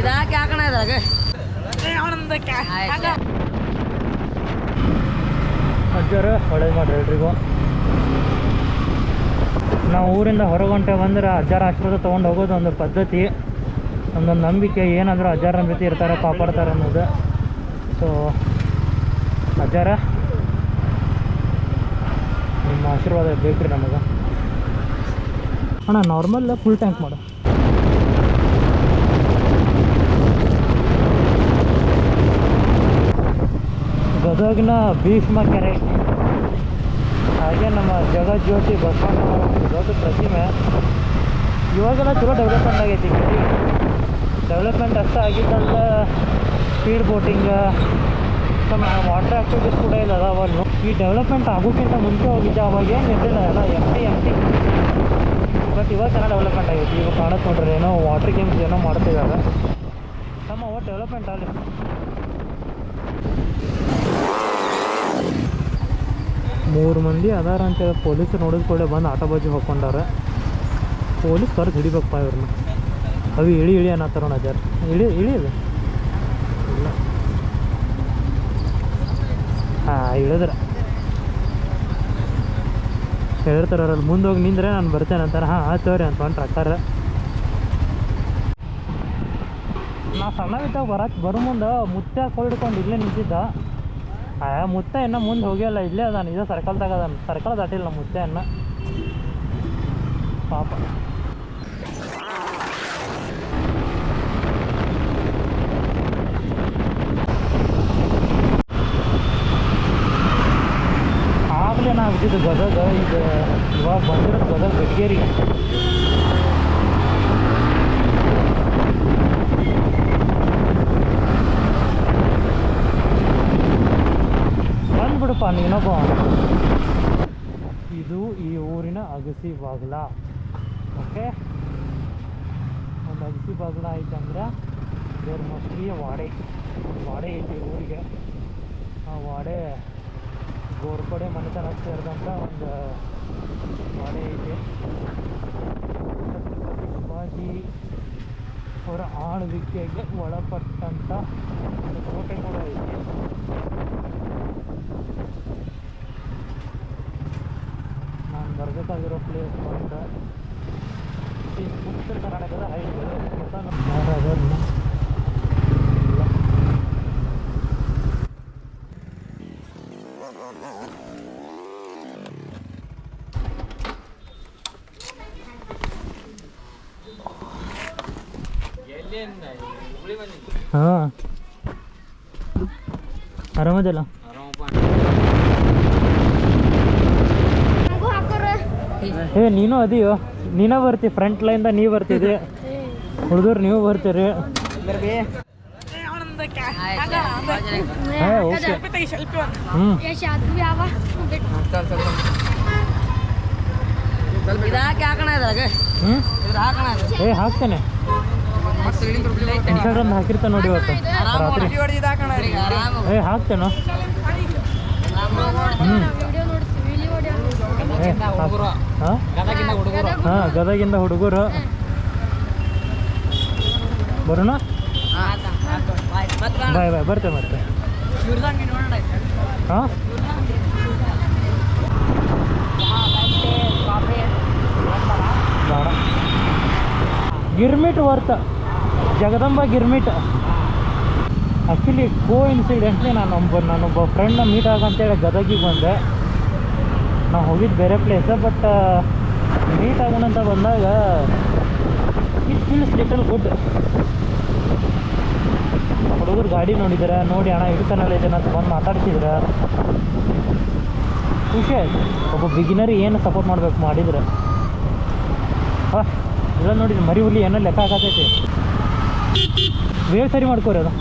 ಇದಾಕೆ ಹಾಕೋಣ ಇದ್ರಾಗ ಅಜ್ಜಾರ ಒಳ್ಳೇದು ಮಾಡ್ರಿ ಎಲ್ರಿಗೂ. ನಾವು ಊರಿಂದ ಹೊರಗೆ ಹೊಂಟೆ ಬಂದ್ರೆ ಅಜ್ಜಾರ ಆಶೀರ್ವಾದ ತೊಗೊಂಡು ಹೋಗೋದು ಒಂದು ಪದ್ಧತಿ, ಒಂದೊಂದು ನಂಬಿಕೆ. ಏನಾದರೂ ಅಜ್ಜಾರ ನಮ್ಮ ಜೊತೆ ಇರ್ತಾರೆ, ಕಾಪಾಡ್ತಾರೆ ಅನ್ನೋದು. ಸೊ ಅಜ್ಜಾರ ನಿಮ್ಮ ಆಶೀರ್ವಾದ ಬೇಕು ರೀ ನಮಗೆ. ಅಣ್ಣ ನಾರ್ಮಲ್ ಫುಲ್ ಟ್ಯಾಂಕ್ ಮಾಡು. ಗದಗಿನ ಭೀಷ್ಮ ಕೆರೆ, ಹಾಗೆ ನಮ್ಮ ಜಗಜ್ಯೋತಿ ಬಸವಣ್ಣ ದೊಡ್ಡ ಪ್ರತಿಮೆ. ಇವಾಗೆಲ್ಲ ಚಲೋ ಡೆವಲಪ್ಮೆಂಟ್ ಆಗೈತಿ. ಡೆವಲಪ್ಮೆಂಟ್ ಅಷ್ಟೇ ಆಗಿದ್ದಂತ ಸ್ಪೀಡ್ ಬೋಟಿಂಗ್, ವಾಟರ್ ಆ್ಯಕ್ಟಿವಿಟೀಸ್ ಕೂಡ ಇಲ್ಲ ಅದಾವಲ್ಲೂ. ಈ ಡೆವಲಪ್ಮೆಂಟ್ ಆಗೋಕ್ಕಿಂತ ಮುಂಚೆ ಹೋಗಿದ್ದೆ, ಅವಾಗ ಏನು ಇರಲಿಲ್ಲ, ಎಲ್ಲ ಎಮ್ ಟಿ. ಬಟ್ ಇವಾಗ ಚೆನ್ನಾಗಿ ಡೆವಲಪ್ಮೆಂಟ್ ಆಗೈತಿ. ಇವಾಗ ಕಾಣುತ್ತೆ ನೋಡ್ರಿ, ಏನೋ ವಾಟರ್ ಗೇಮ್ಸ್ ಏನೋ ಮಾಡ್ತಿದ್ದಾರೆ. ನಮ್ಮ ಅವಾಗ ಡೆವಲಪ್ಮೆಂಟ್ ಆಗಲಿ. ಮೂರು ಮಂದಿ ಅದಾರ ಅಂತೇಳಿ ಪೊಲೀಸರು ನೋಡಿದ ಕೂಡಲೇ ಬಂದು ಆಟೋ ಬಾಜಿ ಹಾಕ್ಕೊಂಡಾರೆ. ಪೊಲೀಸ್ ಕರೆದು ಹಿಡಿಬೇಕಪ್ಪ ಇವ್ರನ್ನ. ಅವು ಇಳಿ ಅನ್ನತ್ತಾರೋಣ ಅಜ್ಜಾರ. ಇಳಿ ಅದು ಇಲ್ಲ. ಹಾಂ ಇಳಿದ್ರೆ ಹೇಳ್ತಾರೆ ಅವ್ರಲ್ಲಿ, ಮುಂದೆ ಹೋಗಿ ನಿಂದ್ರೆ ನಾನು ಬರ್ತೇನೆ ಅಂತಾರೆ. ಹಾಂ ಆಯ್ತವ್ರಿ ಅಂತ ಹೊಂಟ್ರೆ ಅಕ್ಕಾರ. ನಾ ಸಣ್ಣವಿದ್ದಾಗ ಬರೋ ಮುಂದೆ ಮುತ್ತೆ ಕೊಳ್ಕೊಂಡು ಇಲ್ಲೇ ನಿಂತಿದ್ದ. ಮುತ್ತೆ ಇನ್ನೂ ಮುಂದೆ ಹೋಗಿಲ್ಲ, ಇಲ್ಲೇ ಅದಾನ, ಇದೇ ಸರ್ಕಲ್ದಾಗ ಅದಾನ. ಸರ್ಕಲ್ ದಾಟಿಲ್ಲ ಮುತ್ತೆ ಅನ್ನ ಪಾಪ. ಆಗಲೇ ನಾವು ಇದ್ದಿದ್ದು ಗದಗ, ಈಗ ಇವಾಗ ಬಂದಿರೋದು ಗದಗ ಬೆಟಗೇರಿ. ಬಂದ್ಬಿಡಪ್ಪ ನೀನೊಬ್ಬ. ಇದು ಈ ಊರಿನ ಅಗಸಿ ಬಾಗಿಲ. ಓಕೆ, ಒಂದು ಅಗಸಿ ಬಾಗಿಲ ಐತಂದ್ರೆ ದೇವ್ರ ಮೋಸ್ಟ್ಲಿ ವಾಡೆ ಐತಿ ಊರಿಗೆ. ಆ ವಾಡೆ ಗೋರ್ಪಡೆ ಮನೆತನ ಸೇರಿದಂಥ ಒಂದು ವಾಡೆ ಐತಿ. ಛತ್ರಪತಿ ಶಿವಾಜಿ ಅವರ ಆಳ್ವಿಕೆಗೆ ಒಳಪಟ್ಟಂಥ ಒಂದು ಕೋಟೆ ಕೂಡ ಐತಿ. ನಾನು ಬರಬೇಕಾಗಿರೋ ಪ್ಲೇಸ್ ಬಂದ ಉತ್ತರ ಕರ್ನಾಟಕದ ಹೈವೇಗಳು ಮತ್ತು ಮಹಾರಾಜರು. ಹಾಂ ಆರಾಮದಿಲ್ಲ? ಏ ನೀನು ಅದೀಯೋ, ನೀನೇ ಬರ್ತಿ ಫ್ರಂಟ್ ಲೈನ್ದ. ನೀವು ಬರ್ತಿದ್ರಿ, ಹುಡುಗರು ನೀವು ಬರ್ತೀರಿ. ಏ ಹಾಕ್ತೇನೆ, ಇನ್ಸ್ಟಾಗ್ರಾಮ್ ಹಾಕಿರ್ತ ನೋಡಿ ಇವತ್ತು ರಾತ್ರಿ. ಏ ಹಾಕ್ತೇನೋ. ಹಾಂ ಗದಗಿಂದ ಹುಡುಗರು ಬರೋಣ. ಬಾಯ್ ಬರ್ತೇವೆ ಮತ್ತೆ. ಹಾಂ girmit worth, Jagadamba girmit. Actually incidentally ನಾನೊಬ್ಬ ಫ್ರೆಂಡ್ನ ಮೀಟ್ ಆಗಂತೇಳಿ ಗದಗಿಗೆ ಬಂದೆ. ನಾವು ಹೋಗಿದ್ದು ಬೇರೆ ಪ್ಲೇಸ್, ಬಟ್ ಮೀಟ್ ಆಗೋಣ ಅಂತ ಬಂದಾಗ ಇಟ್ ಫೀಲ್ಸ್ ಲಿಟಲ್ ಗುಡ್. ಹುಡುಗರು ಗಾಡಿ ನೋಡಿದ್ರೆ ನೋಡಿ ಅಣ್ಣ ಹಿಡ್ಕನಲ್ಲಿ ಇದೆ ಅಂತ ಬಂದು ಮಾತಾಡ್ತಿದ್ರೆ ಖುಷಿ ಆಯ್ತು. ಒಬ್ಬ ಬಿಗಿನರಿ ಏನು ಸಪೋರ್ಟ್ ಮಾಡ್ಬೇಕು ಮಾಡಿದ್ರೆ ಇಲ್ಲ ನೋಡಿರಿ, ಮರಿ ಹುಲಿ ಏನೋ ಲೆಕ್ಕ ಹಾಕತೈತಿ. ವೇವ್ ಸರಿ ಮಾಡ್ಕೋರಿ ಅದು.